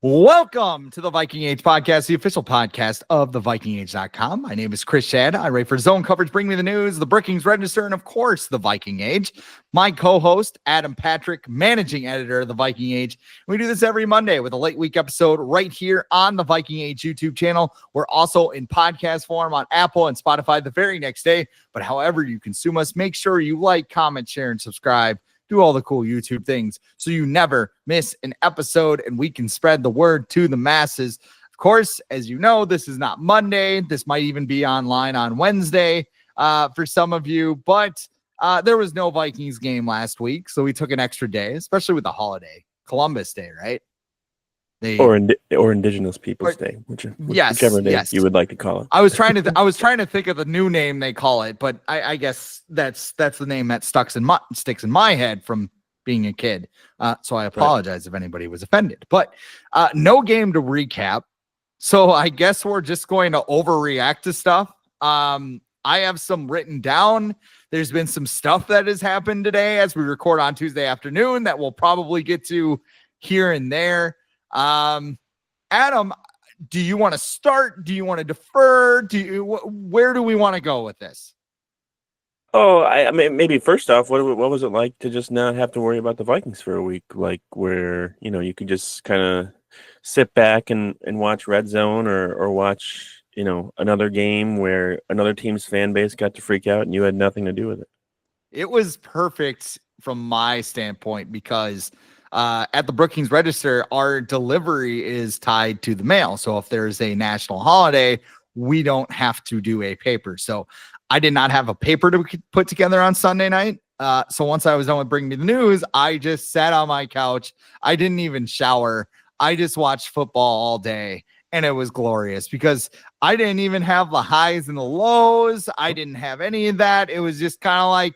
Welcome to the Viking Age podcast, the official podcast of the VikingAge.com. My name is Chris Schad. I write for Zone Coverage, Bring Me the News, the Brookings Register, and of course, the Viking Age. My co-host, Adam Patrick, managing editor of the Viking Age. We do this every Monday with a late week episode right here on the Viking Age YouTube channel. We're also in podcast form on Apple and Spotify the very next day. But however you consume us, make sure you like, comment, share, and subscribe. Do all the cool YouTube things so you never miss an episode and we can spread the word to the masses. Of course, as you know, this is not Monday. This might even be online on Wednesday for some of you, but there was no Vikings game last week, so we took an extra day, especially with the holiday, Columbus Day, right? Or Indigenous Peoples Day, whichever day you would like to call it. I was trying to think of the new name they call it, but I guess that's the name that sticks in my head from being a kid. So I apologize if anybody was offended. But no game to recap. So I guess we're just going to overreact to stuff. I have some written down. There's been some stuff that has happened today as we record on Tuesday afternoon that we'll probably get to here and there. Adam, do you want to start? Do you want to defer? Where do we want to go with this? Oh, I mean, maybe first off, what was it like to just not have to worry about the Vikings for a week? Like where, you could just kind of sit back and watch Red Zone or watch, another game where another team's fan base got to freak out and you had nothing to do with it. It was perfect from my standpoint because at the Brookings Register, our delivery is tied to the mail. So if there's a national holiday, we don't have to do a paper. So I did not have a paper to put together on Sunday night. So once I was done with Bring Me the News, I just sat on my couch. I didn't even shower. I just watched football all day. And it was glorious because I didn't even have the highs and the lows. I didn't have any of that. It was just kind of like,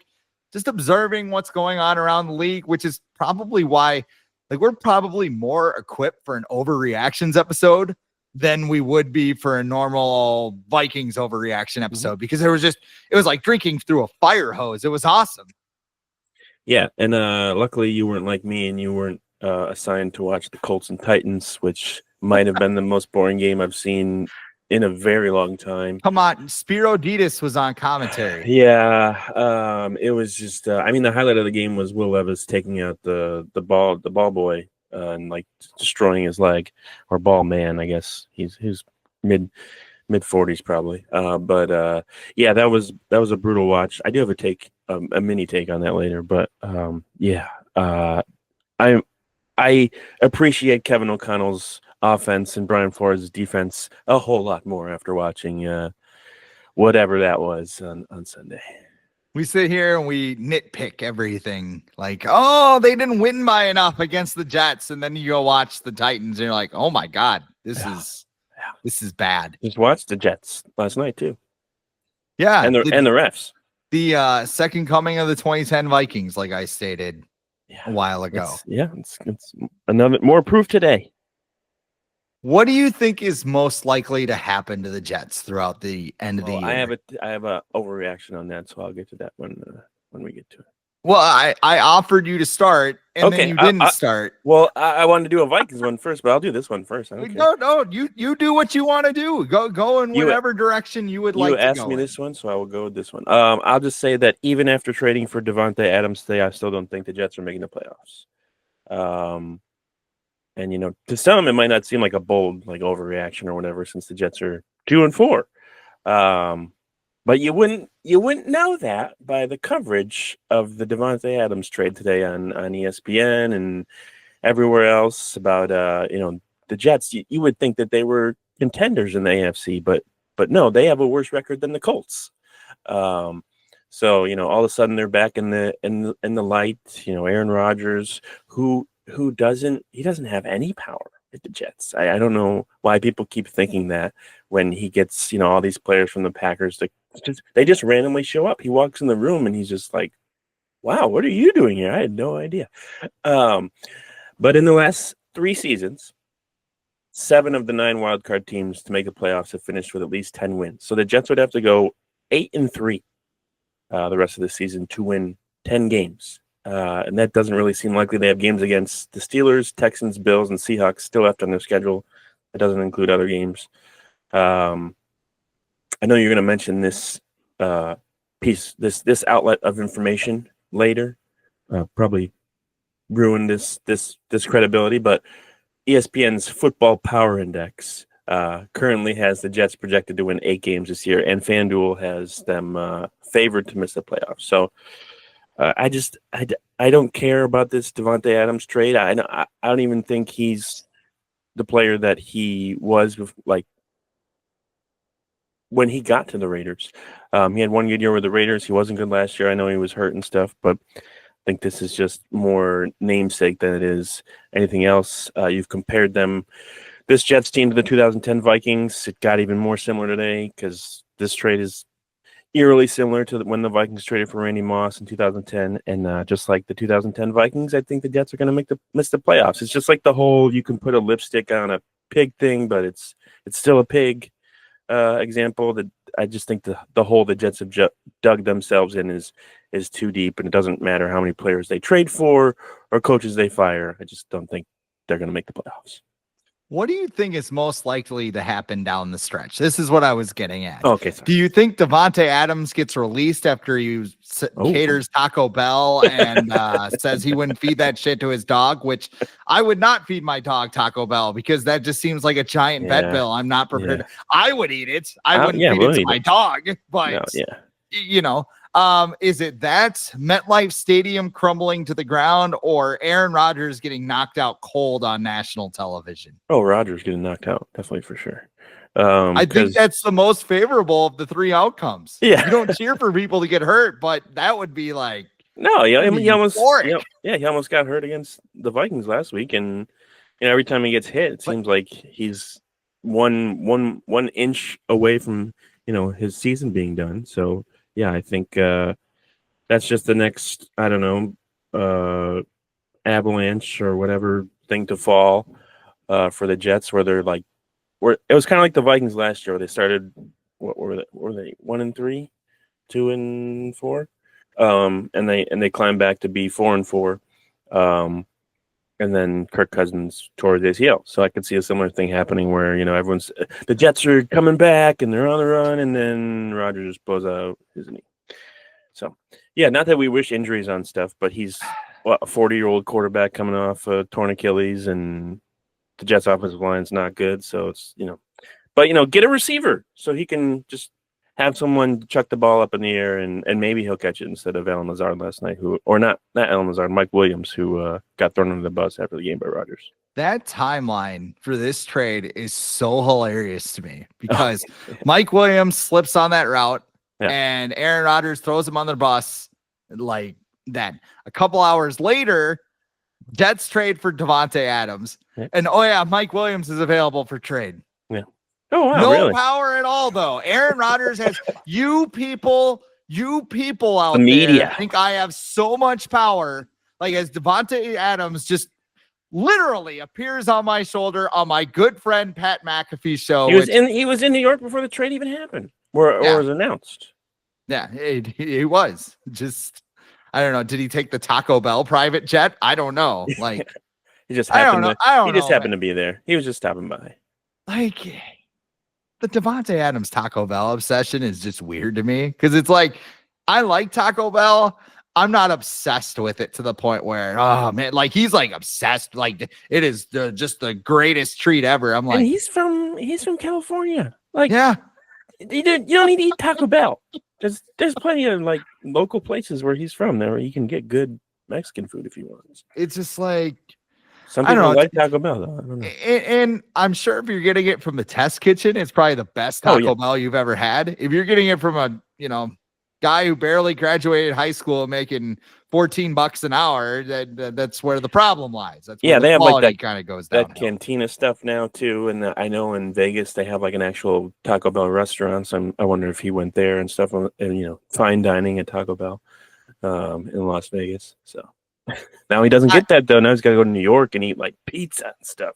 just observing what's going on around the league, which is probably why we're probably more equipped for an overreactions episode than we would be for a normal Vikings overreaction episode, because it was like drinking through a fire hose. It was awesome. Yeah. And luckily you weren't like me and you weren't assigned to watch the Colts and Titans, which might have been the most boring game I've seen in a very long time. Come on, Spiro Ditas was on commentary. Yeah, it was just. The highlight of the game was Will Levis taking out the ball boy and like destroying his leg, or ball man. I guess he's mid 40s probably. Yeah, that was a brutal watch. I do have a mini take on that later, but I appreciate Kevin O'Connell's offense and Brian Flores' defense a whole lot more after watching whatever that was on Sunday. We sit here and we nitpick everything like, oh, they didn't win by enough against the Jets. And then you go watch the Titans and you're like, oh my God, this is bad. Just watched the Jets last night too. Yeah. And the refs. The second coming of the 2010 Vikings, like I stated a while ago. It's another more proof today. What do you think is most likely to happen to the Jets throughout the end of the year? I have a overreaction on that, so I'll get to that when we get to it. Well, I offered you to start, and then you didn't start. Well, I wanted to do a Vikings one first, but I'll do this one first. No, you do what you want to do. Go in whatever direction you would like to go. You asked me this one, so I will go with this one. I'll just say that even after trading for Devontae Adams today, I still don't think the Jets are making the playoffs. And to some, it might not seem like a bold overreaction or whatever, since the Jets are 2-4. But you wouldn't know that by the coverage of the Devontae Adams trade today on ESPN and everywhere else about the Jets. You would think that they were contenders in the AFC, but no, they have a worse record than the Colts. So all of a sudden they're back in the light. Aaron Rodgers, who doesn't have any power at the Jets. I don't know why people keep thinking that when he gets all these players from the Packers they just randomly show up. He walks in the room and he's just like, wow, what are you doing here? I had no idea. But in the last 3 seasons, 7 of the 9 wildcard teams to make the playoffs have finished with at least 10 wins. So the Jets would have to go 8-3 the rest of the season to win 10 games and that doesn't really seem likely. They have games against the Steelers, Texans, Bills, and Seahawks still left on their schedule. That doesn't include other games. I know you're going to mention this this outlet of information later. Probably ruin this credibility, but ESPN's Football Power Index currently has the Jets projected to win 8 games this year, and FanDuel has them favored to miss the playoffs. So I don't care about this Davante Adams trade. I don't even think he's the player that he was like when he got to the Raiders. He had one good year with the Raiders. He wasn't good last year. I know he was hurt and stuff, but I think this is just more namesake than it is anything else. You've compared this Jets team to the 2010 Vikings. It got even more similar today because this trade is eerily similar to when the Vikings traded for Randy Moss in 2010. And just like the 2010 Vikings, I think the Jets are going to miss the playoffs. It's just like the whole you can put a lipstick on a pig thing, but it's still a pig example. That I just think the hole the Jets have dug themselves in is too deep, and it doesn't matter how many players they trade for or coaches they fire. I just don't think they're going to make the playoffs. What do you think is most likely to happen down the stretch? This is what I was getting at. Okay, sorry. Do you think Davante Adams gets released after he caters Taco Bell and says he wouldn't feed that shit to his dog, which I would not feed my dog Taco Bell because that just seems like a giant vet bill. I'm not prepared. Yeah. I would eat it. I wouldn't feed it to my dog, but you know, is it that MetLife Stadium crumbling to the ground or Aaron Rodgers getting knocked out cold on national television? Oh, Rodgers getting knocked out. Definitely for sure. I think that's the most favorable of the 3 outcomes. Yeah. You don't cheer for people to get hurt, but that would be like, no, he almost got hurt against the Vikings last week. And every time he gets hit, it seems like he's one inch away from, his season being done. So, yeah, I think that's just the next, I don't know, avalanche or whatever thing to fall for the Jets, where they're like, it was kind of like the Vikings last year, where they started, what were they 1-3, 2-4, and they climbed back to be 4-4, and then Kirk Cousins tore his ACL. So I could see a similar thing happening where everyone's the Jets are coming back and they're on the run, and then Rodgers just blows out his knee. So yeah, not that we wish injuries on stuff, but he's a 40-year-old quarterback coming off a torn Achilles, and the Jets offensive line's not good. So it's but get a receiver so he can just have someone chuck the ball up in the air, and maybe he'll catch it instead of Allen Lazard last night, not Allen Lazard, Mike Williams, who got thrown under the bus after the game by Rodgers. That timeline for this trade is so hilarious to me because Mike Williams slips on that route and Aaron Rodgers throws him on the bus like that. A couple hours later, Jets trade for Davante Adams, and Mike Williams is available for trade. Yeah. Oh, wow, no really? Power at all, though. Aaron Rodgers has you people out the media there think I have so much power. Like as Davante Adams just literally appears on my shoulder on my good friend Pat McAfee show. He was in New York before the trade even happened, or was announced. Yeah, he was just. I don't know. Did he take the Taco Bell private jet? I don't know. Like he just happened to be there. He was just stopping by. Like the Davante Adams Taco Bell obsession is just weird to me because it's like I like Taco Bell. I'm not obsessed with it to the point where, oh man, like he's like obsessed. Like it is just the greatest treat ever. I'm like, and he's from California. Like, yeah, you don't need to eat Taco Bell. There's plenty of like local places where he's from there where you can get good Mexican food if you want. It's just like some people like Taco Bell though. I don't know. And I'm sure if you're getting it from the test kitchen, it's probably the best Taco Bell you've ever had. If you're getting it from a guy who barely graduated high school making $14 an hour, that's where the problem lies. That's where they have like that kind of goes down. That cantina stuff now too, and I know in Vegas they have like an actual Taco Bell restaurant. So I wonder if he went there and stuff, and fine dining at Taco Bell in Las Vegas. So now he doesn't get that though. Now he's got to go to New York and eat like pizza and stuff.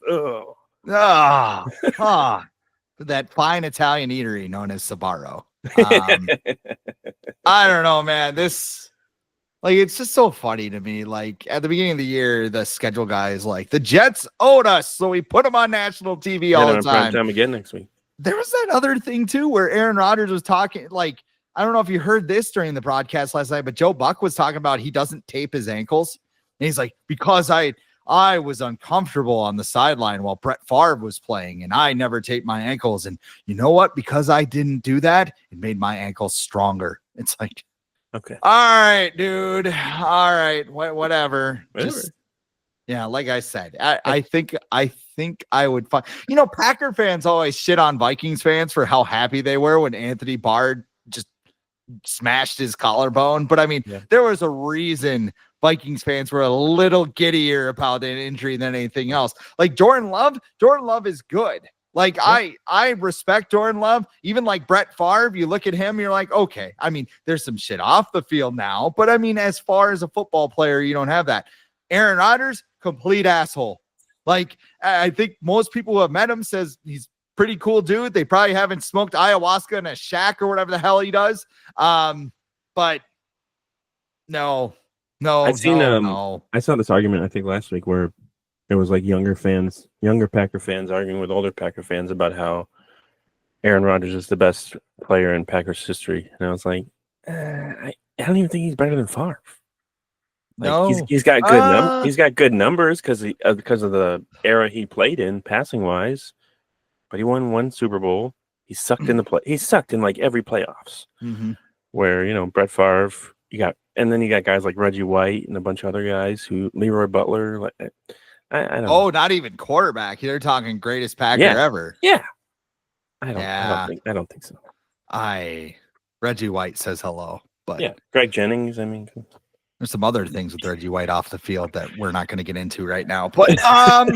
That fine Italian eatery known as Sbarro. I don't know, man. This Like, it's just so funny to me. Like, at the beginning of the year, the schedule guy is like, the Jets owed us, so we put them on national TV all the prime time. time again next week. There was that other thing, too, where Aaron Rodgers was talking, like, I don't know if you heard this during the broadcast last night, but Joe Buck was talking about he doesn't tape his ankles. And he's like, because I was uncomfortable on the sideline while Brett Favre was playing, and I never taped my ankles. And you know what? Because I didn't do that, it made my ankles stronger. It's like, okay, all right, dude. All right, whatever. Just, yeah, like I said, I think I would find. You know, Packer fans always shit on Vikings fans for how happy they were when Anthony Barr just smashed his collarbone. But I mean, there was a reason Vikings fans were a little giddier about an injury than anything else. Like Jordan Love is good. Like I respect Jordan Love. Even like Brett Favre, you look at him, you're like, okay. I mean, there's some shit off the field now, but I mean, as far as a football player, you don't have that. Aaron Rodgers, complete asshole. Like, I think most people who have met him says he's pretty cool dude. They probably haven't smoked ayahuasca in a shack or whatever the hell he does. But no. I saw this argument, I think last week, where it was like younger Packer fans arguing with older Packer fans about how Aaron Rodgers is the best player in Packers history. And I was like, I don't even think he's better than Favre. Like, no, he's got good he's got good numbers because of the era he played in passing wise. But he won one Super Bowl. He sucked in He sucked in like every playoffs. Mm-hmm. Where Brett Favre, and then you got guys like Reggie White and a bunch of other guys Leroy Butler. Like, I don't know. Not even quarterback. They're talking greatest Packer ever. Yeah. I don't think so. Reggie White says hello, but Greg Jennings. I mean, there's some other things with Reggie White off the field that we're not going to get into right now. But how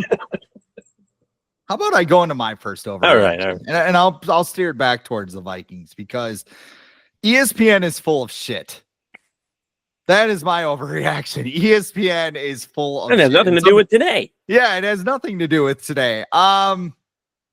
about I go into my first over? All right. And I'll steer it back towards the Vikings because ESPN is full of shit. That is my overreaction. ESPN is full of shit. It has nothing to do with today. Yeah, it has nothing to do with today. The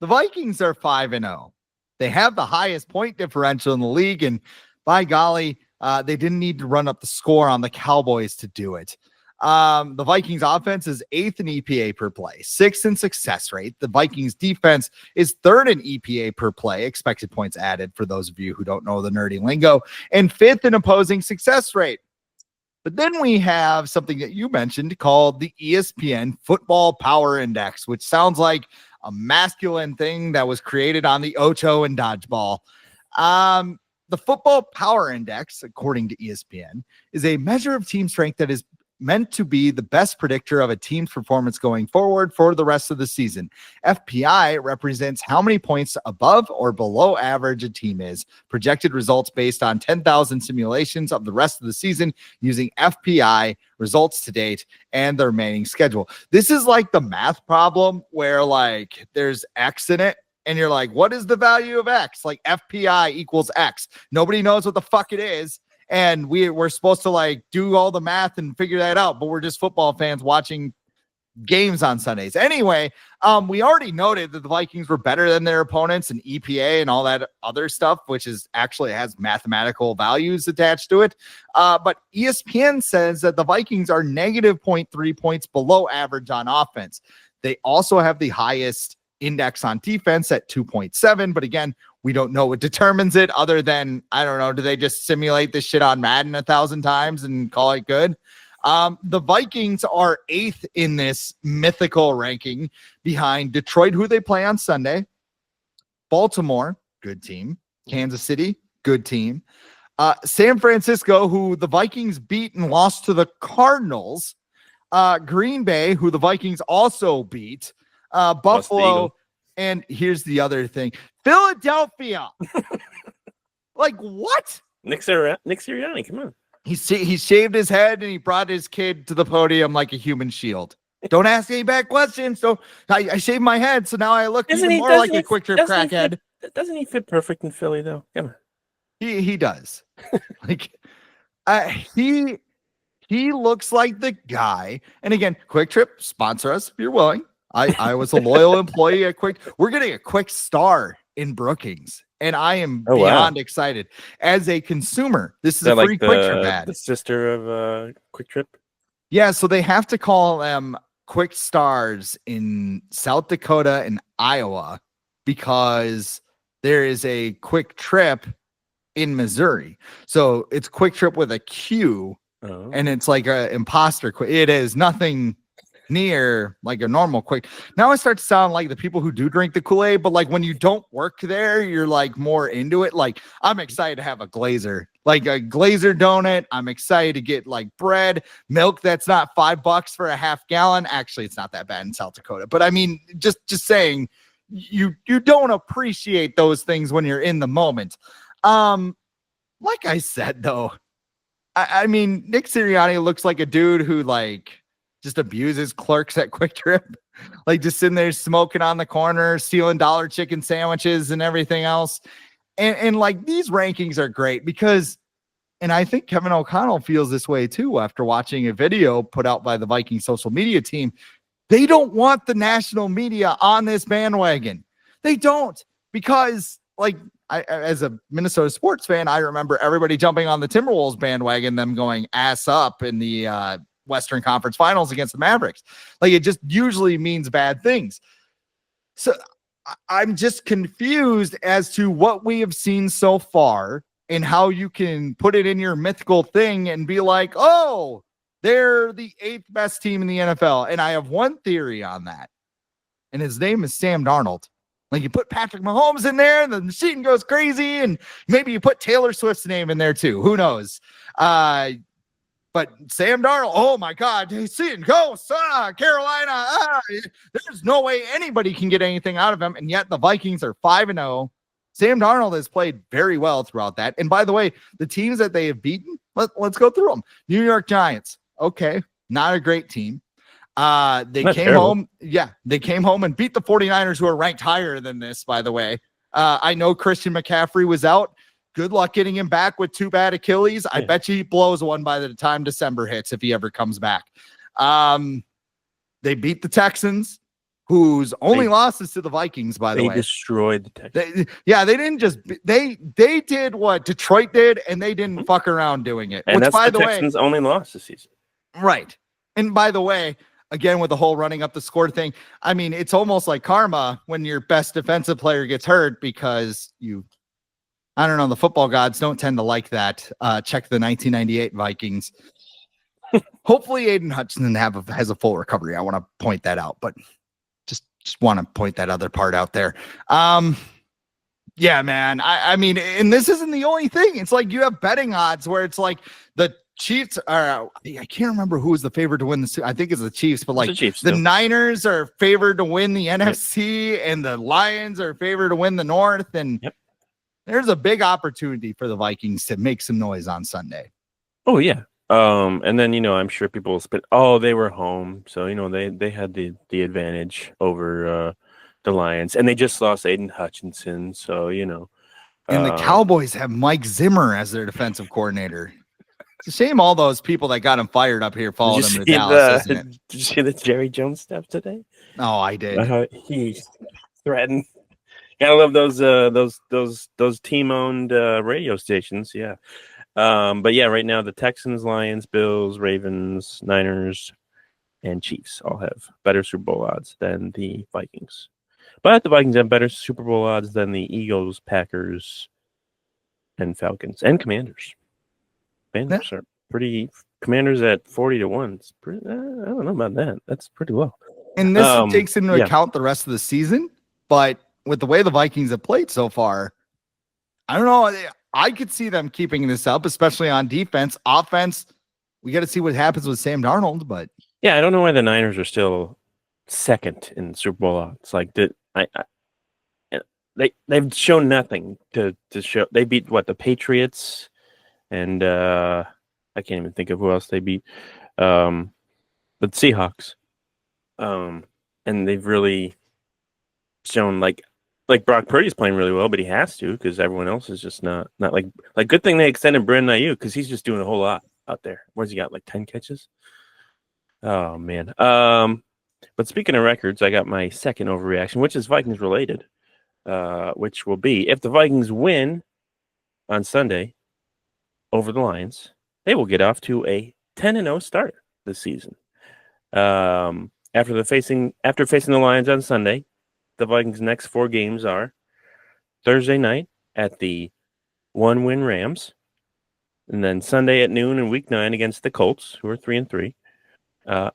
Vikings are 5-0. They have the highest point differential in the league, and by golly, they didn't need to run up the score on the Cowboys to do it. The Vikings offense is 8th in EPA per play, 6th in success rate. The Vikings defense is 3rd in EPA per play, expected points added for those of you who don't know the nerdy lingo, and 5th in opposing success rate. But then we have something that you mentioned called the ESPN Football Power Index, which sounds like a masculine thing that was created on the Ocho and dodgeball. The Football Power Index, according to ESPN, is a measure of team strength that is meant to be the best predictor of a team's performance going forward for the rest of the season. FPI represents how many points above or below average a team is. Projected results based on 10,000 simulations of the rest of the season using FPI results to date and the remaining schedule. This is like the math problem where like there's X in it. And you're like, what is the value of X? Like FPI equals X. Nobody knows what the fuck it is. And we're supposed to like do all the math and figure that out, but we're just football fans watching games on Sundays. Anyway, we already noted that the Vikings were better than their opponents in EPA and all that other stuff, which is actually has mathematical values attached to it. But ESPN says that the Vikings are negative 0.3 points below average on offense. They also have the highest index on defense at 2.7, but again, we don't know what determines it other than, I don't know, do they just simulate this shit on Madden 1,000 times and call it good? The Vikings are 8th in this mythical ranking behind Detroit, who they play on Sunday, Baltimore, good team, Kansas City, good team, San Francisco, who the Vikings beat and lost to the Cardinals, Green Bay, who the Vikings also beat, Buffalo, and here's the other thing, Philadelphia. Like what? Nick Sirianni, come on. He shaved his head and he brought his kid to the podium like a human shield. Don't ask any bad questions. So I shaved my head, so now I look even more like a Quick Trip crackhead. Doesn't he fit perfect in Philly though? Come on. He does. Like he looks like the guy. And again, Quick Trip, sponsor us if you're willing. I was a loyal employee at Quick. We're getting a Quick Star in Brookings and I am Oh, wow. beyond excited. As a consumer, this is Is that a free like Quick Trip ad. the sister of Quick Trip? Yeah, so they have to call them Quick Stars in South Dakota and Iowa because there is a Quick Trip in Missouri. So it's Quick Trip with a Q, and it's like a imposter quick. It is nothing near like a normal quick. Now I start to sound like the people who do drink the Kool-Aid, but like when you don't work there, you're like more into it. Like I'm excited to have a glazer, like a glazer donut. I'm excited to get like bread, milk that's not $5 for a half gallon. Actually, it's not that bad in South Dakota, but I mean, just saying, you don't appreciate those things when you're in the moment. Like I said though, I mean, Nick Sirianni looks like a dude who like just abuses clerks at Quick Trip, like just sitting there smoking on the corner, stealing dollar chicken sandwiches and everything else. And like these rankings are great because, and I think Kevin O'Connell feels this way too after watching a video put out by the Viking social media team. They don't want the national media on this bandwagon. They don't, because like as a Minnesota sports fan, I remember everybody jumping on the Timberwolves bandwagon, them going ass up in the Western Conference Finals against the Mavericks. Like it just usually means bad things. So I'm just confused as to what we have seen so far and how you can put it in your mythical thing and be like, oh, they're the 8th best team in the NFL. And I have one theory on that. And his name is Sam Darnold. Like you put Patrick Mahomes in there and the machine goes crazy. And maybe you put Taylor Swift's name in there too. Who knows? But Sam Darnold, oh my God, go, Carolina. There's no way anybody can get anything out of him. And yet the Vikings are 5-0. Sam Darnold has played very well throughout that. And by the way, the teams that they have beaten, let's go through them. New York Giants. Okay. Not a great team. They Not came terrible. home. Yeah. They came home and beat the 49ers, who are ranked higher than this, by the way. I know Christian McCaffrey was out. Good luck getting him back with 2 bad Achilles. I bet you he blows one by the time December hits if he ever comes back. They beat the Texans, whose only losses to the Vikings, by the way. They destroyed the Texans. They didn't just they did what Detroit did, and they didn't fuck around doing it. And which, that's by the Texans' only loss this season. Right. And by the way, again, with the whole running up the score thing, I mean, it's almost like karma when your best defensive player gets hurt because I don't know, the football gods don't tend to like that. Check the 1998 Vikings. Hopefully Aiden Hutchinson has a full recovery. I want to point that out, but just want to point that other part out there. Yeah, man. I mean, and this isn't the only thing. It's like you have betting odds where it's like the Chiefs are, I can't remember who was the favorite to win I think it's the Chiefs, but like the Niners are favored to win the NFC and the Lions are favored to win the North. And there's a big opportunity for the Vikings to make some noise on Sunday. Oh, yeah. And then, I'm sure people will spit, they were home. So, they had the advantage over the Lions, and they just lost Aiden Hutchinson. So, and the Cowboys have Mike Zimmer as their defensive coordinator. It's a shame all those people that got him fired up here followed him to Dallas, isn't it? Did you see the Jerry Jones stuff today? Oh, I did. He threatened. Gotta love those team-owned radio stations. Yeah. But yeah, right now the Texans, Lions, Bills, Ravens, Niners, and Chiefs all have better Super Bowl odds than the Vikings. But the Vikings have better Super Bowl odds than the Eagles, Packers, and Falcons, and Commanders. Commanders are pretty. Commanders at 40-1. It's pretty, I don't know about that. That's pretty low. And this takes into account the rest of the season, but with the way the Vikings have played so far, I don't know. I could see them keeping this up, especially on defense. Offense, we got to see what happens with Sam Darnold. But yeah, I don't know why the Niners are still second in Super Bowl odds. Like they've shown nothing to show. They beat the Patriots, and I can't even think of who else they beat. But Seahawks, and they've really shown like Brock Purdy's playing really well, but he has to because everyone else is just not like good thing they extended Brandon Ayuk because he's just doing a whole lot out there. Where's he got, like 10 catches? Oh man. But speaking of records, I got my second overreaction, which is Vikings related. which will be if the Vikings win on Sunday over the Lions, they will get off to a 10-0 start this season. After facing the Lions on Sunday, the Vikings' next 4 games are Thursday night at the 1-win Rams, and then Sunday at noon in Week 9 against the Colts, who are 3-3.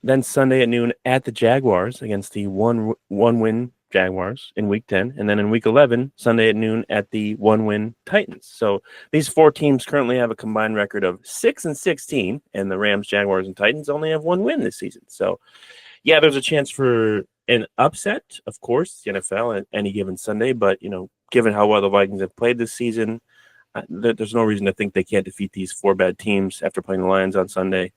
Then Sunday at noon at the Jaguars against the one-win Jaguars in Week 10, and then in Week 11, Sunday at noon at the 1-win Titans. So these 4 teams currently have a combined record of 6-16, and the Rams, Jaguars, and Titans only have 1 win this season. So, yeah, there's a chance for an upset, of course, the NFL at any given Sunday. But given how well the Vikings have played this season, there's no reason to think they can't defeat these 4 bad teams after playing the Lions on Sunday.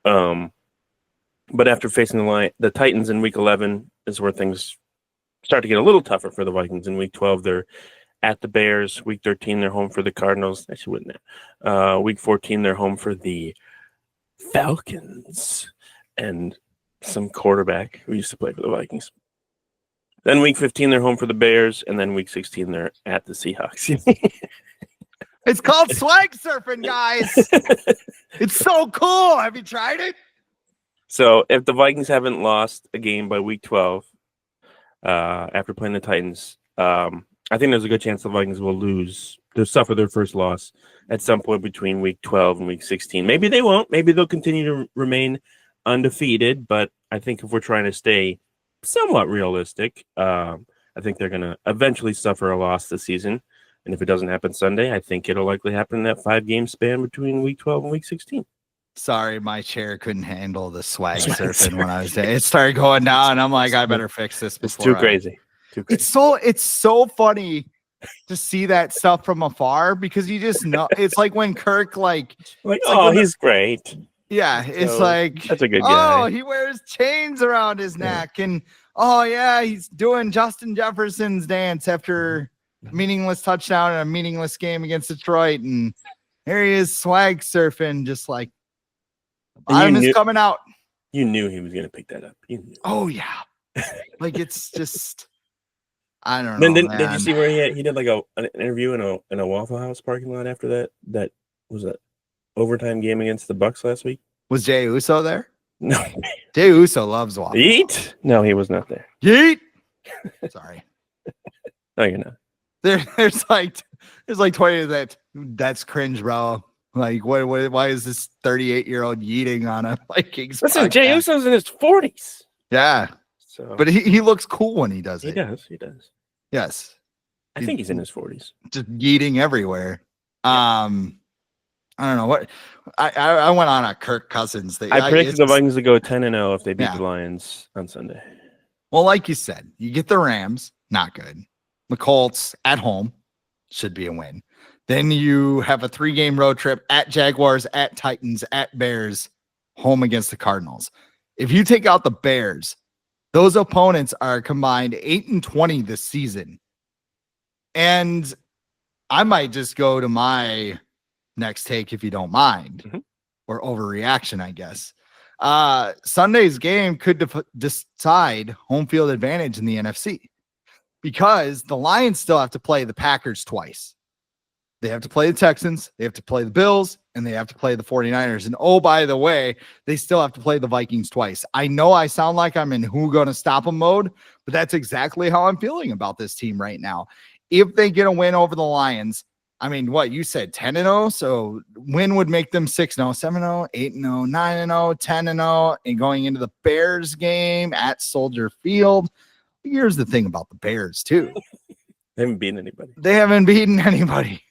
But after facing the Titans in Week 11 is where things start to get a little tougher for the Vikings. In Week 12, they're at the Bears. Week 13, they're home for the Cardinals. Actually, wouldn't that? Week 14, they're home for the Falcons and some quarterback who used to play for the Vikings. Then Week 15, they're home for the Bears, and then Week 16, they're at the Seahawks. It's called swag surfing, guys. It's so cool. Have you tried it? So if the Vikings haven't lost a game by Week 12 after playing the Titans, I think there's a good chance the Vikings they'll suffer their first loss at some point between Week 12 and Week 16. Maybe they won't. Maybe they'll continue to remain undefeated, but I think if we're trying to stay somewhat realistic, I think they're going to eventually suffer a loss this season. And if it doesn't happen Sunday, I think it'll likely happen in that 5-game span between Week 12 and Week 16. Sorry, my chair couldn't handle the swag surfing when I was there. It started going down. I'm like, I better fix this before. It's too crazy. It's so funny to see that stuff from afar because you just know. It's like when Kirk he's great. Yeah, it's like that's a good guy. Oh, he wears chains around his neck, and he's doing Justin Jefferson's dance after a meaningless touchdown in a meaningless game against Detroit, and here he is swag surfing, just like the bottom is coming out. You knew he was going to pick that up. You knew. Oh yeah, like it's just I don't know. Then did you see where he did like an interview in a Waffle House parking lot after that? That was a overtime game against the Bucks last week. Was Jey Uso there? No. Jey Uso loves waffle. Yeet? No, he was not there. Yeet. Sorry. No, you're not. There's like 20 that's cringe, bro. Like why is this 38-year-old yeeting on a Vikings? Listen, Jey Uso's in his 40s. Yeah. So but he looks cool when he does it. He does. Yes. I think he's in his 40s. Just yeeting everywhere. I don't know what I went on a Kirk Cousins thing. I predicted the Vikings to go 10-0 if they beat the Lions on Sunday. Well, like you said, you get the Rams, not good. The Colts at home should be a win. Then you have a 3-game road trip at Jaguars, at Titans, at Bears, home against the Cardinals. If you take out the Bears, those opponents are combined 8-20 this season. And I might just go to my next take if you don't mind, or overreaction, I guess. Sunday's game could decide home field advantage in the NFC because the Lions still have to play the Packers twice. They have to play the Texans, they have to play the Bills, and they have to play the 49ers. And oh, by the way, they still have to play the Vikings twice. I know I sound like I'm in who gonna stop them mode, but that's exactly how I'm feeling about this team right now. If they get a win over the Lions, I mean, what you said, 10-0. So win would make them 6-0, 7-0, 8-0, 9-0, 10-0, and going into the Bears game at Soldier Field. Here's the thing about the Bears too. They haven't beaten anybody.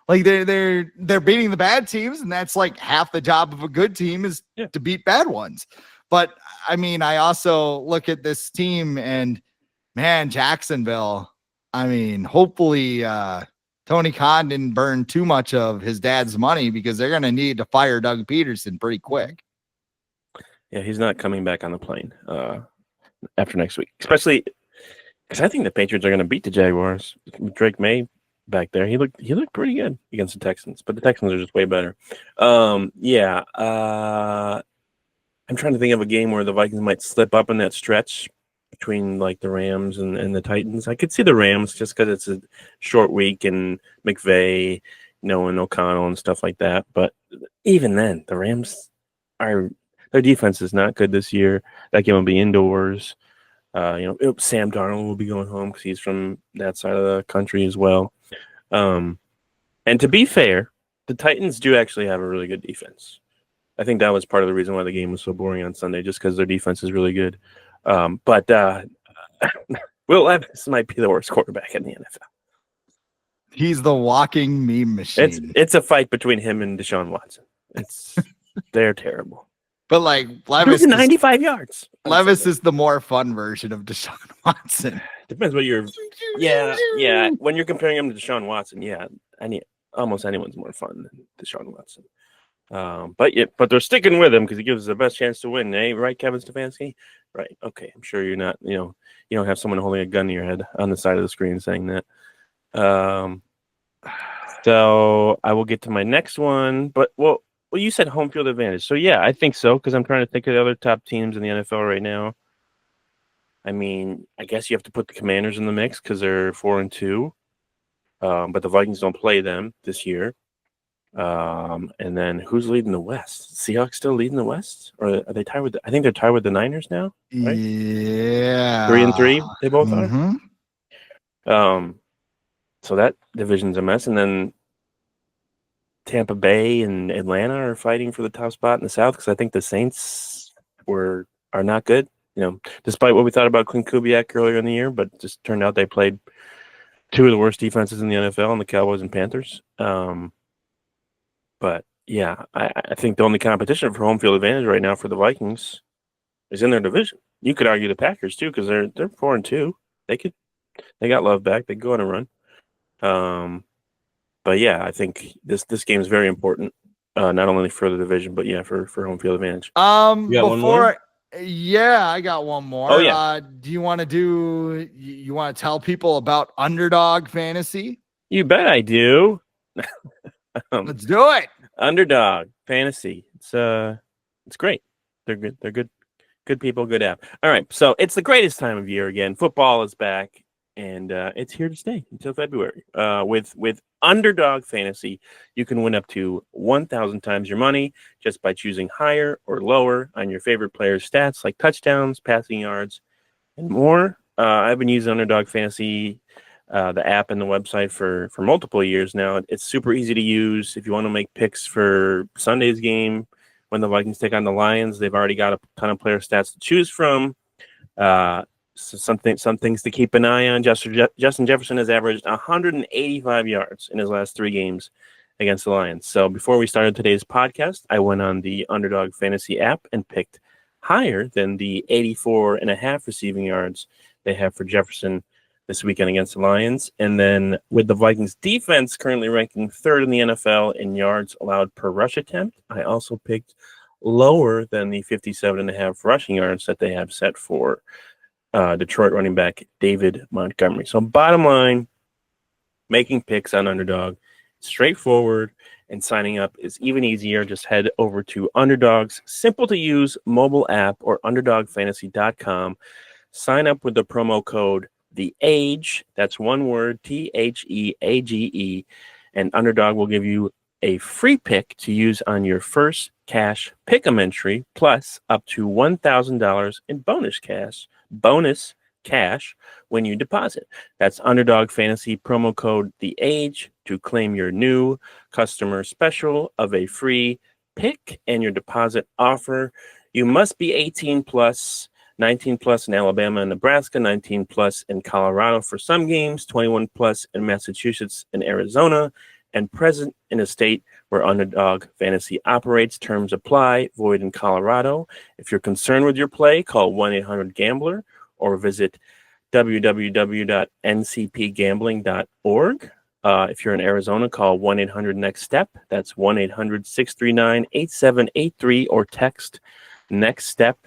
Like they're beating the bad teams, and that's like half the job of a good team is to beat bad ones. But I mean, I also look at this team and man, Jacksonville. I mean, hopefully Tony Khan didn't burn too much of his dad's money because they're going to need to fire Doug Peterson pretty quick. Yeah, he's not coming back on the plane after next week, especially because I think the Patriots are going to beat the Jaguars. Drake May back there, he looked pretty good against the Texans, but the Texans are just way better. I'm trying to think of a game where the Vikings might slip up in that stretch between like the Rams and the Titans. I could see the Rams just because it's a short week and McVay, and O'Connell and stuff like that. But even then, the Rams their defense is not good this year. That game will be indoors. Sam Darnold will be going home because he's from that side of the country as well. And to be fair, the Titans do actually have a really good defense. I think that was part of the reason why the game was so boring on Sunday, just because their defense is really good. But Will Levis might be the worst quarterback in the NFL. He's the walking meme machine. It's a fight between him and Deshaun Watson. They're terrible. But like Levis, 95 yards. Levis is the more fun version of Deshaun Watson. Depends what you're. Yeah. When you're comparing him to Deshaun Watson, almost anyone's more fun than Deshaun Watson. But they're sticking with him because he gives us the best chance to win, eh? Right, Kevin Stefanski? Right. Okay. I'm sure you're not. You don't have someone holding a gun to your head on the side of the screen saying that. So I will get to my next one, but well, you said home field advantage. So yeah, I think so because I'm trying to think of the other top teams in the NFL right now. I mean, I guess you have to put the Commanders in the mix because they're 4-2, but the Vikings don't play them this year. And then who's leading the West? Seahawks still leading the West, or are they tied with? I think they're tied with the Niners now. Right? Yeah, 3-3. They both are. So that division's a mess, and then Tampa Bay and Atlanta are fighting for the top spot in the South because I think the Saints are not good. Despite what we thought about Clint Kubiak earlier in the year, but just turned out they played two of the worst defenses in the NFL, and the Cowboys and Panthers. But yeah, I think the only competition for home field advantage right now for the Vikings is in their division. You could argue the Packers too because they're 4-2. They got Love back. They go on a run. But yeah, I think this game is very important, not only for the division, but for home field advantage. I got one more. Oh yeah. Do you want to tell people about Underdog Fantasy? You bet I do. Let's do it. Underdog Fantasy. It's great. They're good. They're good people, good app. All right. So it's the greatest time of year again. Football is back. And it's here to stay until February. With Underdog Fantasy, you can win up to 1,000 times your money just by choosing higher or lower on your favorite players' stats like touchdowns, passing yards, and more. I've been using Underdog Fantasy, the app and the website for multiple years now. It's super easy to use. If you want to make picks for Sunday's game when the Vikings take on the Lions, they've already got a ton of player stats to choose from. So some things to keep an eye on. Justin Jefferson has averaged 185 yards in his last 3 games against the Lions. So before we started today's podcast, I went on the Underdog Fantasy app and picked higher than the 84.5 receiving yards they have for Jefferson this weekend against the Lions. And then with the Vikings defense currently ranking 3rd in the NFL in yards allowed per rush attempt, I also picked lower than the 57.5 rushing yards that they have set for Detroit running back David Montgomery. So bottom line, making picks on Underdog, straightforward, and signing up is even easier. Just head over to Underdog's simple-to-use mobile app or UnderdogFantasy.com. Sign up with the promo code THEAGE. That's one word, THEAGE. And Underdog will give you a free pick to use on your first cash pick'em entry, plus up to $1,000 in bonus cash when you deposit. That's Underdog Fantasy promo code THEAGE to claim your new customer special of a free pick and your deposit offer. You must be 18 plus, 19 plus in Alabama and Nebraska, 19 plus in Colorado for some games, 21 plus in Massachusetts and Arizona, and present in a state where Underdog Fantasy operates. Terms apply. Void in Colorado. If you're concerned with your play, call 1-800-GAMBLER or visit www.ncpgambling.org. If you're in Arizona, call 1-800-NEXT-STEP. That's 1-800-639-8783 or text NEXT STEP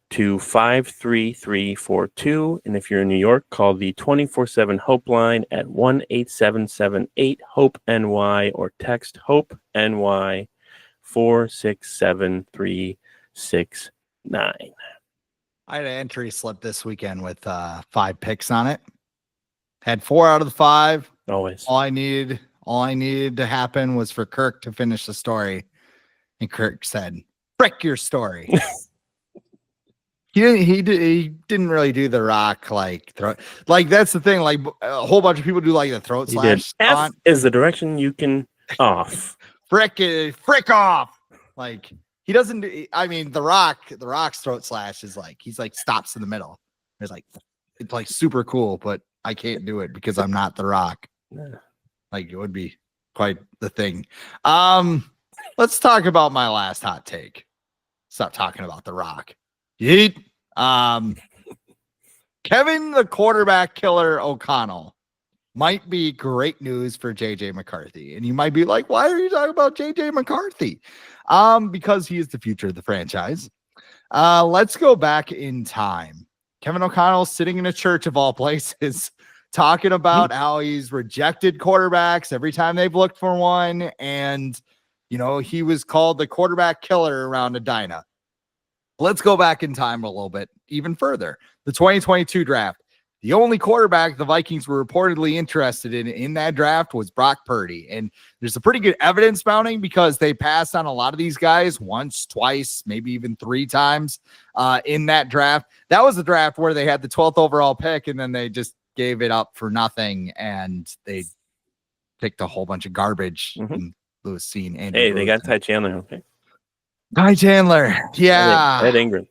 to 53342. And if you're in New York, call the 24/7 Hope line at 1-8778-HOPE-NY or text HOPE-NY 467369. I had an entry slip this weekend with 5 picks on it. Had 4 out of the 5. Always. All I needed to happen was for Kirk to finish the story. And Kirk said, "Frick your story." He didn't really do the Rock like throat. Like that's the thing. Like a whole bunch of people do like the throat slash. F is the direction you can off. Frick off. Like he doesn't do, I mean, the Rock's throat slash is like he's like stops in the middle. It's like super cool, but I can't do it because I'm not the Rock. Yeah. Like it would be quite the thing. Let's talk about my last hot take. Stop talking about the Rock. Yeet. Kevin, the quarterback killer O'Connell might be great news for JJ McCarthy. And you might be like, why are you talking about JJ McCarthy? Because he is the future of the franchise. Let's go back in time. Kevin O'Connell sitting in a church of all places, talking about how he's rejected quarterbacks every time they've looked for one. And, you know, he was called the quarterback killer around Edina. Let's go back in time a little bit, even further. The 2022 draft. The only quarterback the Vikings were reportedly interested in that draft was Brock Purdy. And there's a pretty good evidence mounting because they passed on a lot of these guys once, twice, maybe even 3 times in that draft. That was the draft where they had the 12th overall pick and then they just gave it up for nothing and they picked a whole bunch of garbage. In Lewis Cine. Hey, they got Ty Chandler. Okay. Ty Chandler. Yeah. Ed Ingram.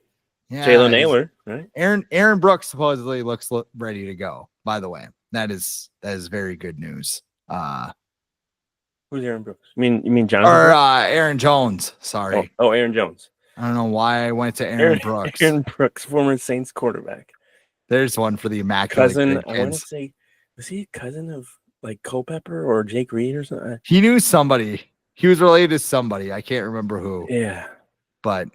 Yeah. Jalen Naylor, right? Aaron Brooks supposedly looks ready to go, by the way. That is very good news. Who's Aaron Brooks? You mean Jonathan? Or Aaron Jones. Sorry. Oh, Aaron Jones. I don't know why I went to Aaron Brooks. Aaron Brooks, former Saints quarterback. There's one for the immaculate cousin. I want to say, was he a cousin of like Culpepper or Jake Reed or something? He knew somebody. He was related to somebody. I can't remember who. Yeah. But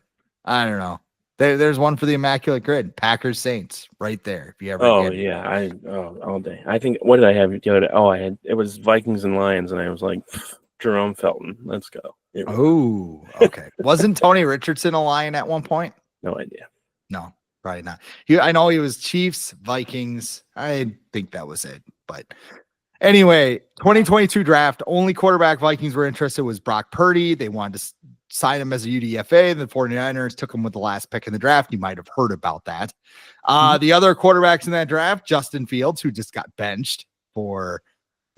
I don't know. There's one for the immaculate grid. Packers Saints right there. If you ever all day. I think what did I have the other day? It was Vikings and Lions, and I was like, Jerome Felton. Let's go. Oh, okay. Wasn't Tony Richardson a Lion at one point? No idea. No, probably not. I know he was Chiefs, Vikings. I think that was it. But anyway, 2022 draft, only quarterback Vikings were interested was Brock Purdy. They wanted to sign him as a UDFA. The 49ers took him with the last pick in the draft. You might have heard about that. The other quarterbacks in that draft, Justin Fields, who just got benched for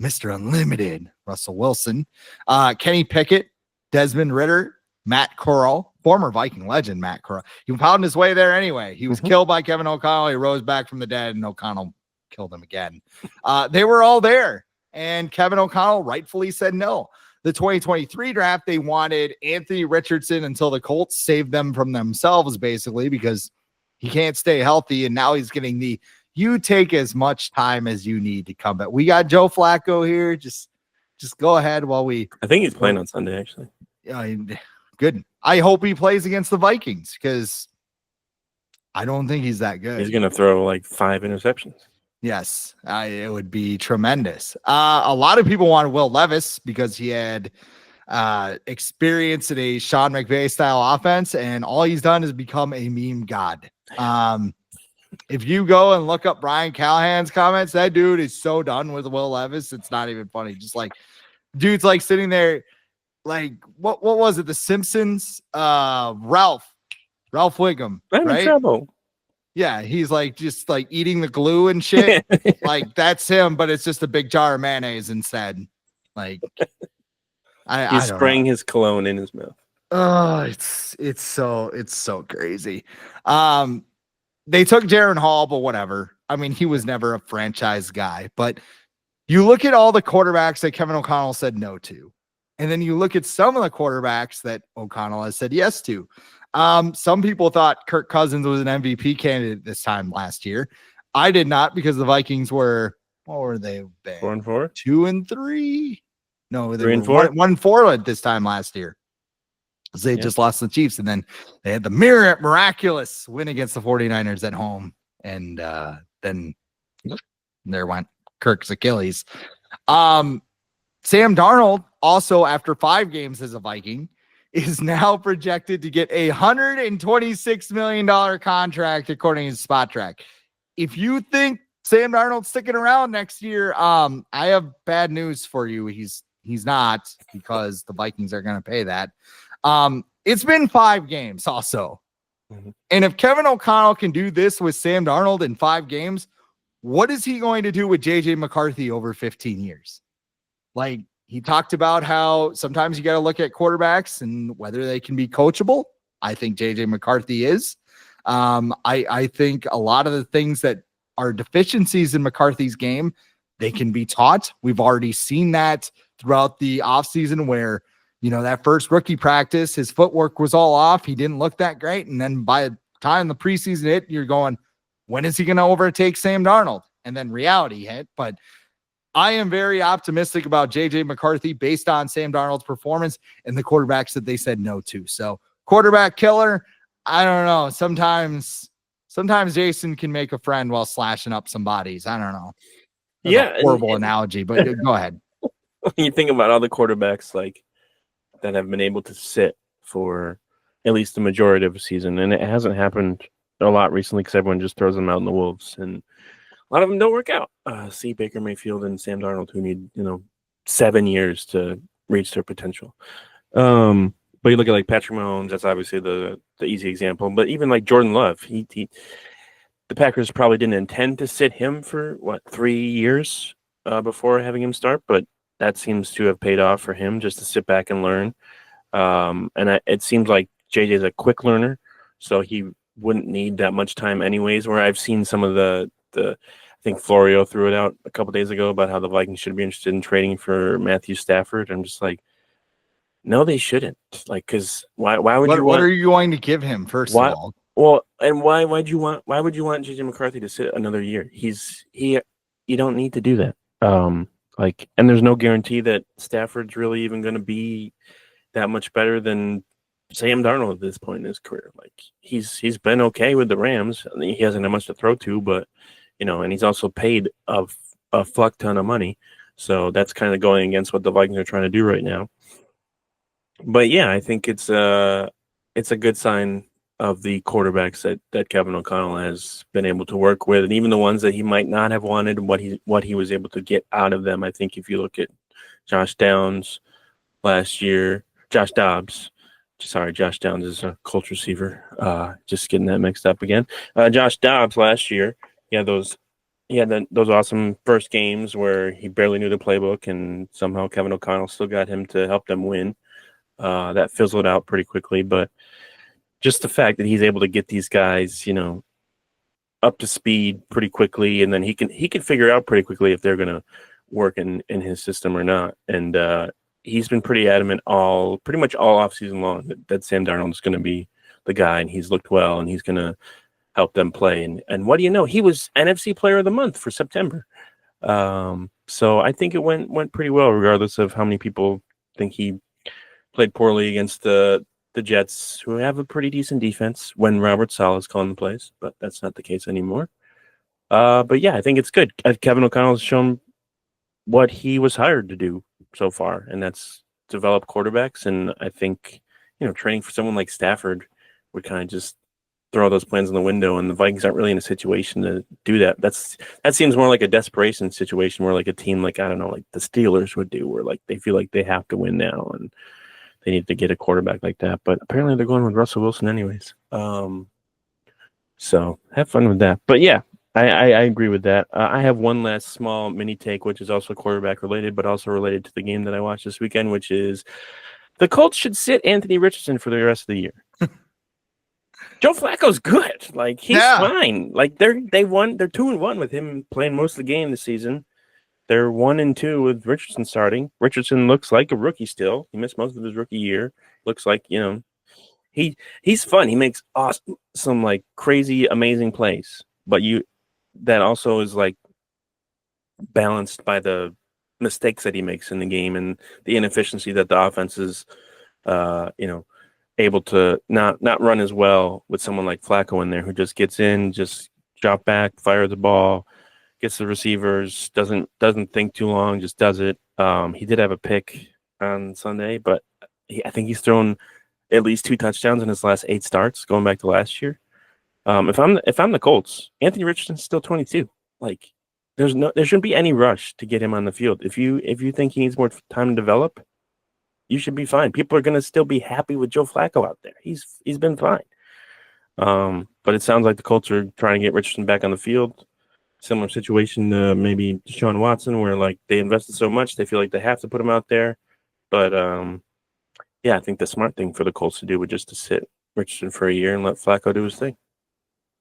Mr. Unlimited, Russell Wilson, Kenny Pickett, Desmond Ridder, Matt Corral, former Viking legend Matt Corral. He found his way there anyway. He was killed by Kevin O'Connell. He rose back from the dead, and O'Connell killed him again. They were all there, and Kevin O'Connell rightfully said no. The 2023 draft, they wanted Anthony Richardson until the Colts saved them from themselves, basically, because he can't stay healthy. And now he's getting you take as much time as you need to come back. We got Joe Flacco here. Just go ahead while I think he's playing on Sunday, actually. Yeah, good. I hope he plays against the Vikings because I don't think he's that good. He's going to throw like 5 interceptions. Yes, it would be tremendous. A lot of people wanted Will Levis because he had experience in a Sean McVay style offense, and all he's done is become a meme god. If you go and look up Brian Callahan's comments, that dude is so done with Will Levis. It's not even funny. Just like dude's like sitting there, like what was it? The Simpsons, Ralph Wiggum, I'm right? in trouble. Yeah, he's like just like eating the glue and shit. Like that's him, but it's just a big jar of mayonnaise instead. Like he's spraying his cologne in his mouth. Oh, it's so crazy. They took Jaron Hall, but whatever. I mean, he was never a franchise guy. But you look at all the quarterbacks that Kevin O'Connell said no to, and then you look at some of the quarterbacks that O'Connell has said yes to. Some people thought Kirk Cousins was an MVP candidate this time last year. I did not because the Vikings were, what were they? 4-4? 2-3? No, they 3-4? 1-4 at this time last year. So they just lost the Chiefs, and then they had the miraculous win against the 49ers at home. And then there went Kirk's Achilles. Sam Darnold, also after 5 games as a Viking, is now projected to get a $126 million contract, according to Spot Track. If you think Sam Darnold's sticking around next year, I have bad news for you. He's not, because the Vikings are going to pay that. It's been 5 games also. Mm-hmm. And if Kevin O'Connell can do this with Sam Darnold in 5 games, what is he going to do with JJ McCarthy over 15 years? Like, he talked about how sometimes you got to look at quarterbacks and whether they can be coachable. I think JJ McCarthy is. I think a lot of the things that are deficiencies in McCarthy's game, they can be taught. We've already seen that throughout the offseason where, that first rookie practice, his footwork was all off. He didn't look that great. And then by the time the preseason hit, you're going, when is he going to overtake Sam Darnold? And then reality hit. But I am very optimistic about JJ McCarthy based on Sam Darnold's performance and the quarterbacks that they said no to. So quarterback killer, I don't know. Sometimes Jason can make a friend while slashing up some bodies. I don't know. That's a horrible analogy, but go ahead. When you think about all the quarterbacks like that have been able to sit for at least the majority of a season, and it hasn't happened a lot recently because everyone just throws them out in the wolves, and a lot of them don't work out. See Baker Mayfield and Sam Darnold, who need 7 years to reach their potential. But you look at like Patrick Mahomes, that's obviously the easy example. But even like Jordan Love, the Packers probably didn't intend to sit him for 3 years before having him start, but that seems to have paid off for him just to sit back and learn. It seems like JJ's a quick learner, so he wouldn't need that much time anyways. Where I've seen some of the I think Florio threw it out a couple days ago about how the Vikings should be interested in trading for Matthew Stafford. I'm just like, no, they shouldn't. Like, because why would you? What are you going to give him first of all? Well, and why would you want JJ McCarthy to sit another year? You don't need to do that. And there's no guarantee that Stafford's really even going to be that much better than Sam Darnold at this point in his career. Like, he's been okay with the Rams. I mean, he hasn't had much to throw to, but and he's also paid a fuck ton of money. So that's kind of going against what the Vikings are trying to do right now. But yeah, I think it's a good sign of the quarterbacks that Kevin O'Connell has been able to work with, and even the ones that he might not have wanted, what he was able to get out of them. I think if you look at Josh Downs last year, Josh Dobbs is a Colts receiver. Just getting that mixed up again. Josh Dobbs last year, he had those awesome first games where he barely knew the playbook, and somehow Kevin O'Connell still got him to help them win. That fizzled out pretty quickly, but just the fact that he's able to get these guys, up to speed pretty quickly, and then he can figure out pretty quickly if they're going to work in his system or not. And he's been pretty adamant pretty much all offseason long that Sam Darnold is going to be the guy, and he's looked well, and he's going to help them play. And what do you know? He was NFC Player of the Month for September. So I think it went pretty well, regardless of how many people think he played poorly against the Jets, who have a pretty decent defense when Robert Saleh's calling the plays, but that's not the case anymore. But yeah, I think it's good. Kevin O'Connell has shown what he was hired to do so far, and that's develop quarterbacks. And I think, training for someone like Stafford would kind of just throw those plans in the window, and the Vikings aren't really in a situation to do that. That seems more like a desperation situation, where like a team like, I don't know, like the Steelers would do, where like they feel like they have to win now, and they need to get a quarterback like that. But apparently they're going with Russell Wilson anyways. So have fun with that. But yeah, I agree with that. I have one last small mini take, which is also quarterback related, but also related to the game that I watched this weekend, which is the Colts should sit Anthony Richardson for the rest of the year. Joe Flacco's good. Like, he's fine. Like, they're 2-1 with him playing most of the game this season. They're 1-2 with Richardson starting. Richardson looks like a rookie still. He missed most of his rookie year. Looks like, he's fun. He makes some like crazy, amazing plays. But that also is like balanced by the mistakes that he makes in the game and the inefficiency that the offense is, able to not run as well with someone like Flacco in there, who just gets in, just drop back, fire the ball, gets the receivers, doesn't think too long, just does it. He did have a pick on Sunday, but I think he's thrown at least 2 touchdowns in his last 8 starts, going back to last year. If I'm the Colts, Anthony Richardson's still 22. Like, there shouldn't be any rush to get him on the field. If you think he needs more time to develop, you should be fine. People are going to still be happy with Joe Flacco out there. He's been fine. But it sounds like the Colts are trying to get Richardson back on the field. Similar situation to maybe Deshaun Watson, where like they invested so much they feel like they have to put him out there. But yeah, I think the smart thing for the Colts to do would just to sit Richardson for a year and let Flacco do his thing.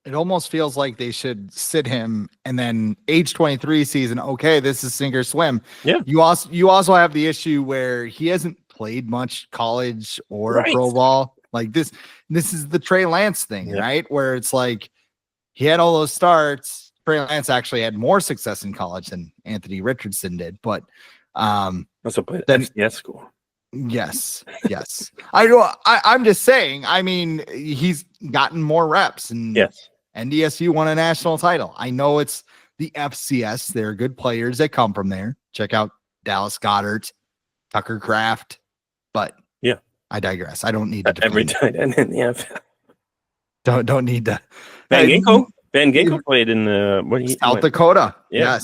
It almost feels like they should sit him and then age 23 season. Okay, this is sink or swim. Yeah. You also have the issue where he hasn't played much college or pro ball. Like this is the Trey Lance thing, right? Where it's like he had all those starts. Trey Lance actually had more success in college than Anthony Richardson did, but also played at FCS school. Yes. I'm just saying. I mean, he's gotten more reps, and yes. NDSU won a national title. I know it's the FCS. There are good players that come from there. Check out Dallas Goedert, Tucker Kraft. But yeah, I digress. I don't need to every tight end in the NFL. Don't need to. Van Ginkel played in the South Dakota. Yeah.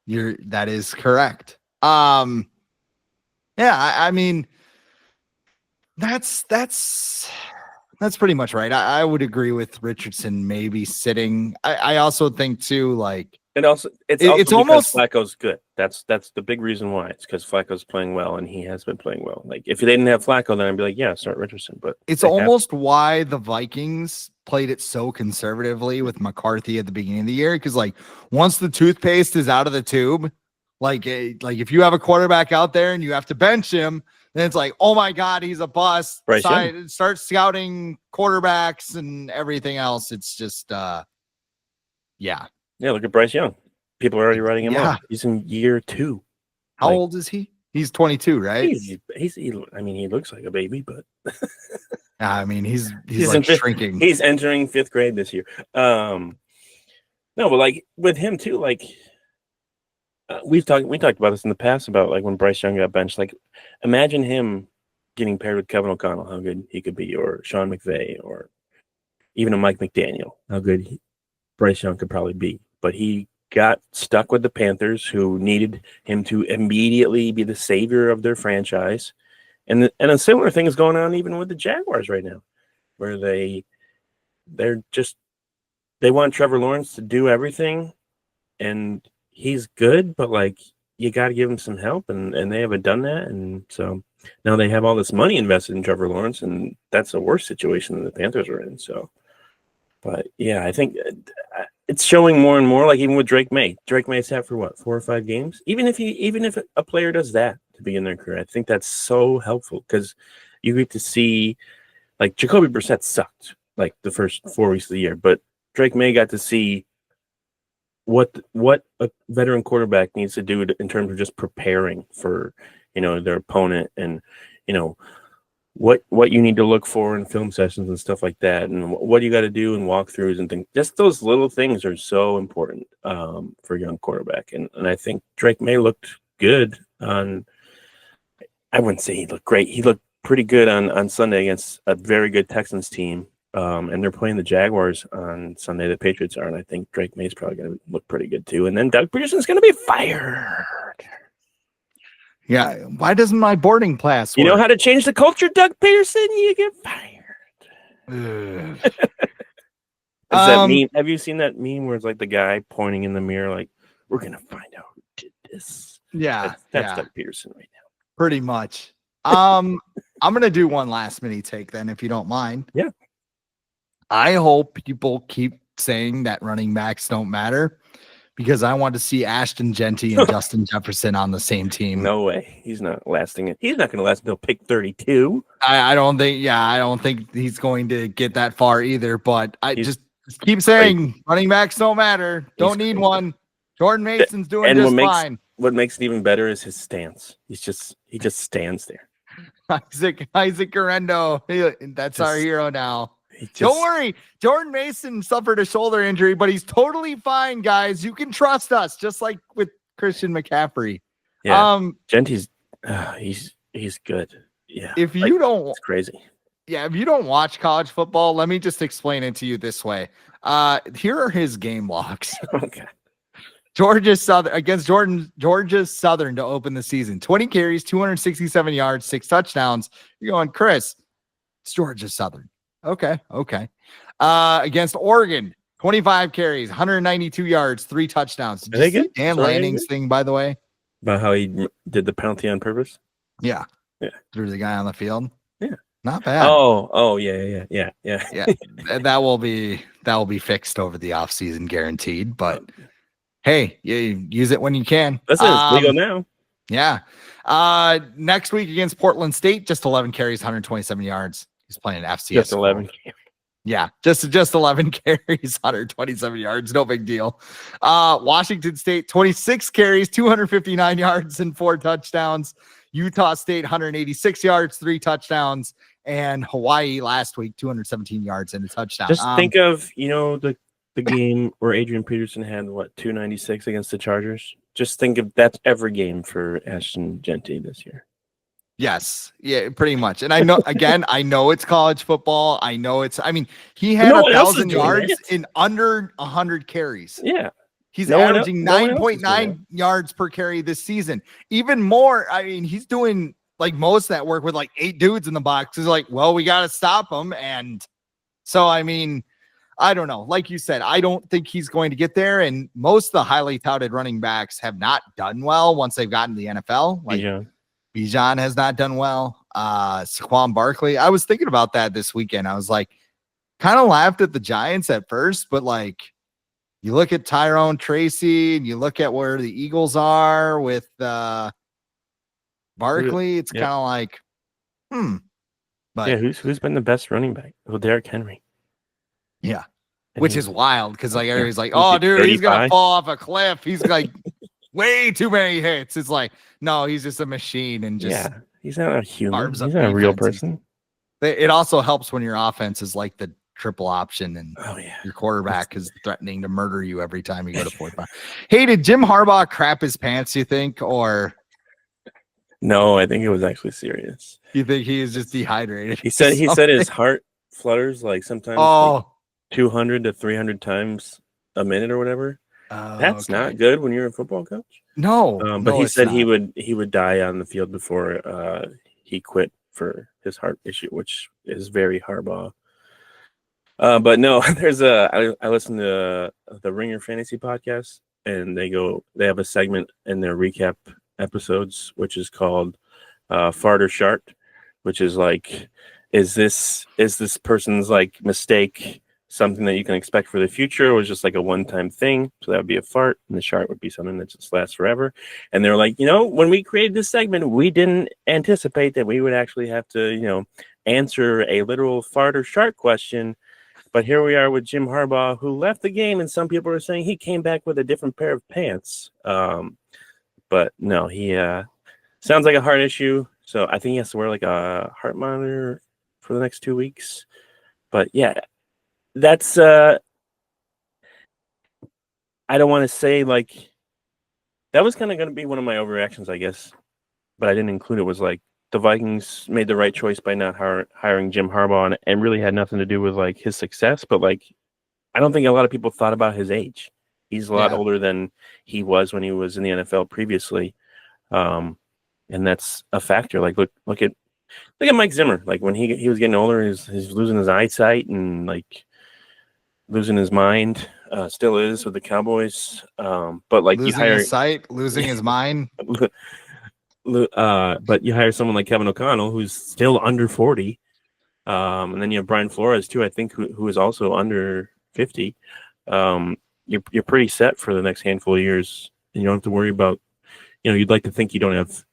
Yes, that is correct. Yeah, I mean, that's pretty much right. I would agree with Richardson maybe sitting. I also think too, like it's almost Flacco's good. That's the big reason why. It's because Flacco's playing well and he has been playing well. Like if they didn't have Flacco, then I'd be like, yeah, start Richardson. But it's almost why the Vikings played it so conservatively with McCarthy at the beginning of the year. Because like once the toothpaste is out of the tube, like if you have a quarterback out there and you have to bench him, then it's like, oh my God, he's a bust. Start scouting quarterbacks and everything else. It's just, yeah. Yeah, look at Bryce Young. People are already writing him off. He's in year 2. How old is he? He's 22, right? I mean, he looks like a baby, but I mean, he's like shrinking. He's entering 5th grade this year. No, but like with him too, like we talked about this in the past about like when Bryce Young got benched. Like, imagine him getting paired with Kevin O'Connell, how good he could be, or Sean McVay, or even a Mike McDaniel, how good Bryce Young could probably be. But he got stuck with the Panthers, who needed him to immediately be the savior of their franchise. And a similar thing is going on even with the Jaguars right now, where they want Trevor Lawrence to do everything, and he's good, but like you got to give him some help, and they haven't done that. And so now they have all this money invested in Trevor Lawrence, and that's a worse situation than the Panthers are in. So, but yeah, I think it's showing more and more. Like even with Drake May sat for what, 4 or 5 games. Even if a player does that to begin their career, I think that's so helpful because you get to see, like Jacoby Brissett sucked like the first 4 weeks of the year, but Drake May got to see what a veteran quarterback needs to do in terms of just preparing for, their opponent, and, what you need to look for in film sessions and stuff like that, and what you got to do in walkthroughs and things. Just those little things are so important for a young quarterback. And I think Drake May looked good on, I wouldn't say he looked great. He looked pretty good on Sunday against a very good Texans team. And they're playing the Jaguars on Sunday. The Patriots are, and I think Drake May's probably going to look pretty good too. And then Doug Peterson's going to be fired. Yeah. Why doesn't my boarding pass work? You know how to change the culture, Doug Peterson? You get fired. That meme? Have you seen that meme where it's like the guy pointing in the mirror, like, we're going to find out who did this? Yeah. That's Doug Peterson right now. Pretty much. I'm going to do one last mini take then, if you don't mind. Yeah. I hope people keep saying that running backs don't matter, because I want to see Ashton Genty and Justin Jefferson on the same team. No way. He's not lasting it. He's not going to last until pick 32. I don't think he's going to get that far either, but just keep saying running backs don't matter. Don't need one. Jordan Mason's doing just fine. What makes it even better is his stance. He just stands there. Isaac Garendo. That's our hero now. Don't worry. Jordan Mason suffered a shoulder injury, but he's totally fine, guys. You can trust us, just like with Christian McCaffrey. Yeah. Genty's he's good. Yeah. If you don't, it's crazy. Yeah, if you don't watch college football, let me just explain it to you this way. Here are his game logs. Okay. Georgia Southern against Georgia Southern to open the season. 20 carries, 267 yards, 6 touchdowns. You're going, Chris, it's Georgia Southern. Okay. Against Oregon, 25 carries, 192 yards, 3 touchdowns. Did you see Dan Lanning's thing, by the way? About how he did the penalty on purpose? Yeah. Yeah. Threw the guy on the field. Yeah. Not bad. Oh, yeah. Yeah. That will be fixed over the offseason, guaranteed. But hey, you use it when you can. That's it's legal now. Yeah. Next week against Portland State, just 11 carries, 127 yards. He's playing FCS. Just 11. Yeah, just 11 carries, 127 yards. No big deal. Washington State, 26 carries, 259 yards, and 4 touchdowns. Utah State, 186 yards, 3 touchdowns. And Hawaii last week, 217 yards and a touchdown. Just think of, the game where Adrian Peterson had, 296 against the Chargers? Just think of that's every game for Ashton Genty this year. Yes. Yeah, pretty much. And I know it's college football. He had 1,000 yards in under 100 carries. Yeah. He's averaging 9.9 yards per carry this season. Even more. He's doing like most of that work with like 8 dudes in the box. It's like, well, we got to stop him. And so, I don't know. Like you said, I don't think he's going to get there. And most of the highly touted running backs have not done well once they've gotten to the NFL. Like, Bijan has not done well. Saquon Barkley. I was thinking about that this weekend. I was like, kind of laughed at the Giants at first, but like you look at Tyrone Tracy and you look at where the Eagles are with Barkley, it's kind of like, But yeah, who's been the best running back? Well, Derrick Henry. Yeah. Which is wild because like everybody's like, oh, dude, he's gonna fall off a cliff. He's like way too many hits. It's like, no, he's just a machine and just he's not a human. He's not a real person. It also helps when your offense is like the triple option and your quarterback is threatening to murder you every time you go to 45. Hey, did Jim Harbaugh crap his pants, you think? Or no, I think it was actually serious. You think he is just dehydrated? He said his heart flutters like sometimes 200 to 300 times a minute or whatever. That's not good when you're a football coach. No, but he said he would die on the field before he quit for his heart issue, which is very Harbaugh. But no, I listen to the Ringer Fantasy podcast, and they have a segment in their recap episodes, which is called Fart or Shart, which is like, is this person's like mistake something that you can expect for the future, or was just like a one-time thing? So that would be a fart, and the shart would be something that just lasts forever. And they're like, when we created this segment, we didn't anticipate that we would actually have to, answer a literal fart or shart question. But here we are with Jim Harbaugh, who left the game, and some people are saying he came back with a different pair of pants. But no, he sounds like a heart issue. So I think he has to wear like a heart monitor for the next 2 weeks. But yeah, that's I don't want to say like that was kind of going to be one of my overreactions, I guess, but I didn't include it. Was like the Vikings made the right choice by not hiring Jim Harbaugh, and really had nothing to do with like his success. But like, I don't think a lot of people thought about his age. He's a lot older than he was when he was in the NFL previously, and that's a factor. Like look at Mike Zimmer. Like when he was getting older, he's losing his eyesight and like losing his mind. Still is with the Cowboys. But like losing his sight, losing his mind. But you hire someone like Kevin O'Connell, who's still under 40, and then you have Brian Flores too, I think, who is also under 50. You're pretty set for the next handful of years, and you don't have to worry about. You'd like to think you don't have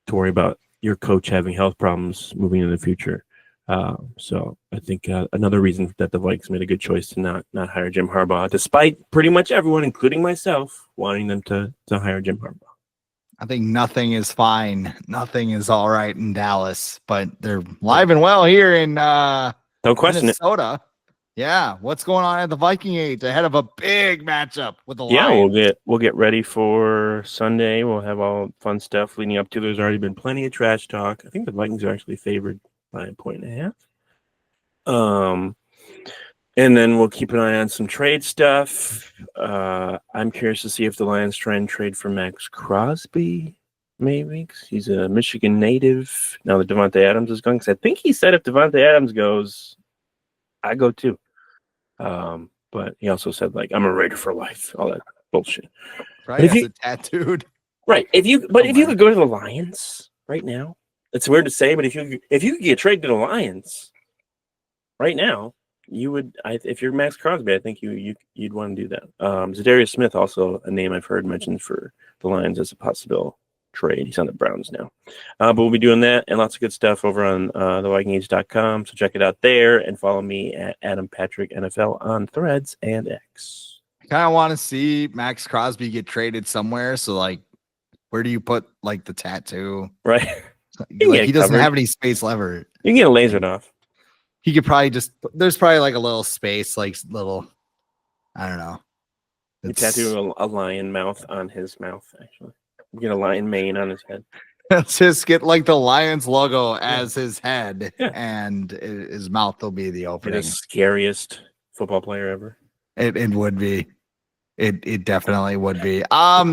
to worry about your coach having health problems moving into the future. So I think another reason that the Vikings made a good choice to not hire Jim Harbaugh, despite pretty much everyone, including myself, wanting them to hire Jim Harbaugh. I think nothing is fine. Nothing is all right in Dallas, but they're live and well here in don't question Minnesota. Yeah, what's going on at the Viking Age ahead of a big matchup with the Lions? Yeah, we'll get ready for Sunday. We'll have all fun stuff leading up to. There's already been plenty of trash talk. I think the Vikings are actually favored by 1.5 points. And then we'll keep an eye on some trade stuff. I'm curious to see if the Lions try and trade for Max Crosby, maybe, 'cause he's a Michigan native. Now that Devontae Adams is going, because I think he said if Devontae Adams goes, I go too. But he also said, like, I'm a Raider for life, all that bullshit. Probably has it tattooed. Right. If you could go to the Lions right now, it's weird to say, but if you could get traded to the Lions right now, you would. If you're Max Crosby, I think you'd want to do that. Zadarius Smith, also a name I've heard mentioned for the Lions as a possible trade. He's on the Browns now, but we'll be doing that and lots of good stuff over on thevikingage.com. So check it out there and follow me at Adam Patrick NFL on Threads and X. I kind of want to see Max Crosby get traded somewhere. So, like, where do you put like the tattoo? Right. Like, he doesn't have any space lever. You can get it lasered off. He could probably there's probably like a little space, like little, I don't know. You tattoo a lion mouth on his mouth, actually. You get a lion mane on his head. Let's just get like the Lions logo as his head, and his mouth will be the opening. The scariest football player ever. It would be. It definitely would be.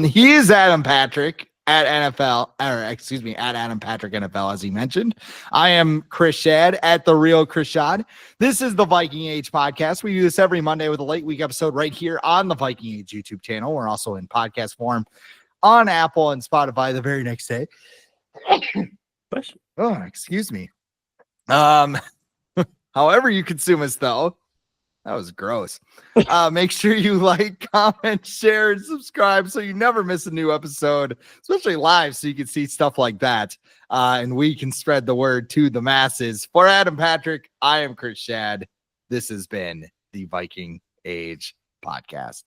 He is Adam Patrick at NFL, or excuse me, at Adam Patrick NFL, as he mentioned. I am Chris Schad at the Real Chris Schad. This is the Viking Age podcast. We do this every Monday with a late week episode right here on the Viking Age YouTube channel. We're also in podcast form on Apple and Spotify the very next day. Oh, excuse me. However you consume us, though. That was gross. Make sure you like, comment, share, and subscribe so you never miss a new episode, especially live, so you can see stuff like that. And we can spread the word to the masses. For Adam Patrick, I am Chris Schad. This has been the Viking Age Podcast.